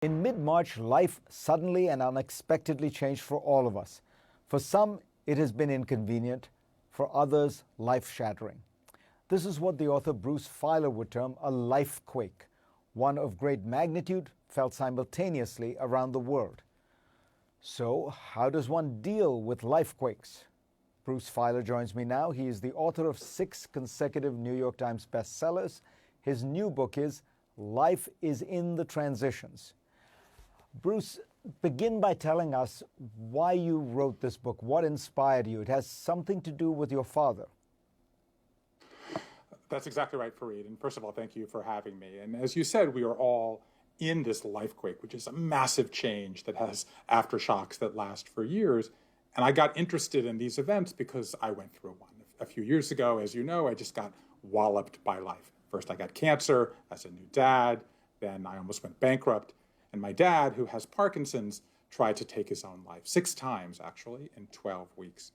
In mid-March, life suddenly and unexpectedly changed for all of us. For some, it has been inconvenient. For others, life-shattering. This is what the author Bruce Feiler would term a lifequake, one of great magnitude felt simultaneously around the world. So, how does one deal with lifequakes? Bruce Feiler joins me now. He is the author of 6 consecutive New York Times bestsellers. His new book is Life is in the Transitions. Bruce, begin by telling us why you wrote this book, what inspired you. It has something to do with your father. That's exactly right, Fareed. And first of all, thank you for having me. And as you said, we are all in this lifequake, which is a massive change that has aftershocks that last for years. And I got interested in these events because I went through one. A few years ago, as you know, I just got walloped by life. First, I got cancer as a new dad. Then I almost went bankrupt. And my dad, who has Parkinson's, tried to take his own life 6 times, actually, in 12 weeks.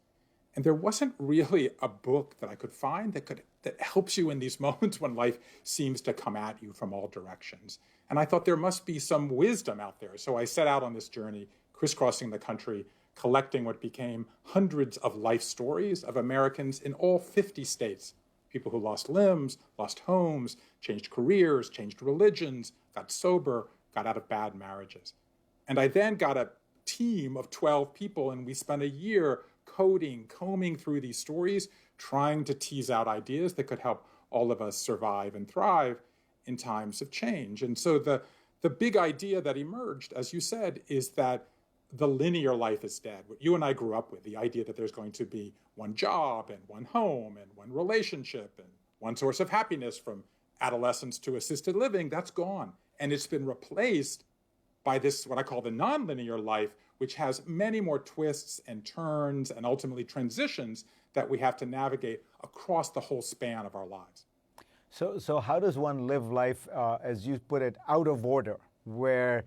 And there wasn't really a book that I could find that helps you in these moments when life seems to come at you from all directions. And I thought there must be some wisdom out there. So I set out on this journey, crisscrossing the country, collecting what became hundreds of life stories of Americans in all 50 states. People who lost limbs, lost homes, changed careers, changed religions, got sober, got out of bad marriages. And I then got a team of 12 people, and we spent a year combing through these stories, trying to tease out ideas that could help all of us survive and thrive in times of change. And so the big idea that emerged, as you said, is that the linear life is dead. What you and I grew up with, the idea that there's going to be one job and one home and one relationship and one source of happiness from adolescence to assisted living, that's gone. And it's been replaced by this, what I call the nonlinear life, which has many more twists and turns and ultimately transitions that we have to navigate across the whole span of our lives. So how does one live life, as you put it, out of order, where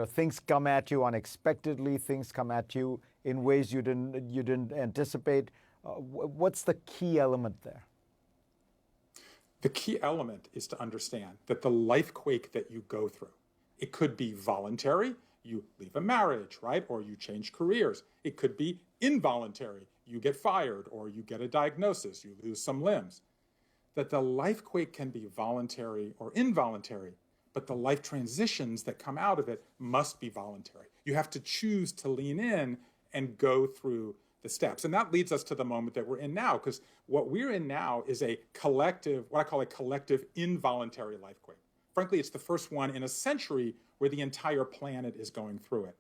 things come at you unexpectedly, things come at you in ways you didn't anticipate? What's the key element there? The key element is to understand that the lifequake that you go through, it could be voluntary, you leave a marriage, right? Or you change careers. It could be involuntary, you get fired or you get a diagnosis, you lose some limbs. That the lifequake can be voluntary or involuntary, but the life transitions that come out of it must be voluntary. You have to choose to lean in and go through the steps. And that leads us to the moment that we're in now, because what we're in now is a collective, what I call a collective involuntary lifequake. Frankly, it's the first one in a century where the entire planet is going through it.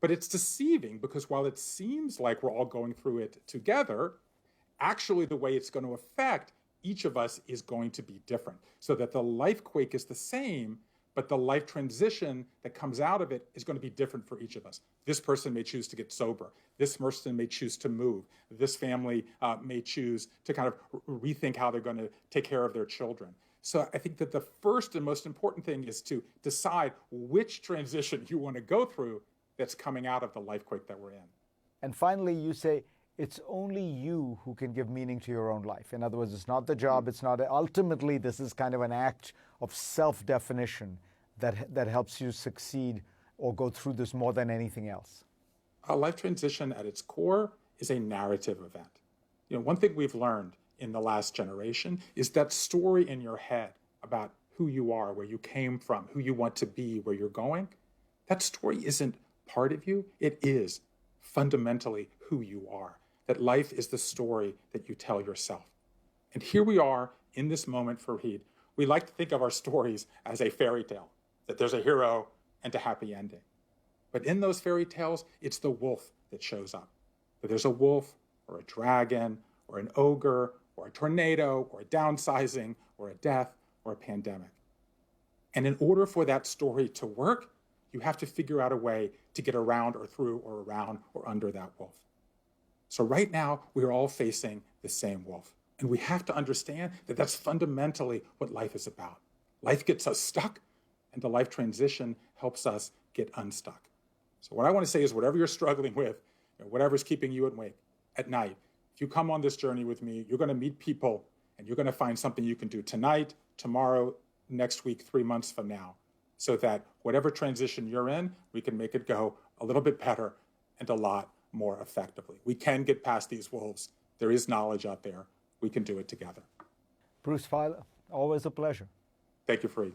But it's deceiving because while it seems like we're all going through it together, actually the way it's going to affect each of us is going to be different. So that the lifequake is the same, but the life transition that comes out of it is going to be different for each of us. This person may choose to get sober. This person may choose to move. This family may choose to kind of rethink how they're going to take care of their children. So I think that the first and most important thing is to decide which transition you want to go through that's coming out of the lifequake that we're in. And finally, you say it's only you who can give meaning to your own life. In other words, it's not the job, it's not, ultimately this is kind of an act of self-definition that helps you succeed or go through this more than anything else. A life transition at its core is a narrative event. One thing we've learned in the last generation is that story in your head about who you are, where you came from, who you want to be, where you're going, that story isn't part of you. It is fundamentally who you are. That life is the story that you tell yourself. And here we are in this moment, Fareed. We like to think of our stories as a fairy tale, that there's a hero and a happy ending. But in those fairy tales, it's the wolf that shows up. That there's a wolf or a dragon or an ogre or a tornado or a downsizing or a death or a pandemic. And in order for that story to work, you have to figure out a way to get around or through or around or under that wolf. So right now, we are all facing the same wolf. And we have to understand that that's fundamentally what life is about. Life gets us stuck, and the life transition helps us get unstuck. So what I want to say is whatever you're struggling with, whatever's keeping you awake at night, if you come on this journey with me, you're going to meet people and you're going to find something you can do tonight, tomorrow, next week, 3 months from now so that whatever transition you're in, we can make it go a little bit better and a lot more effectively. We can get past these wolves. There is knowledge out there. We can do it together. Bruce Feiler, always a pleasure. Thank you, Fareed.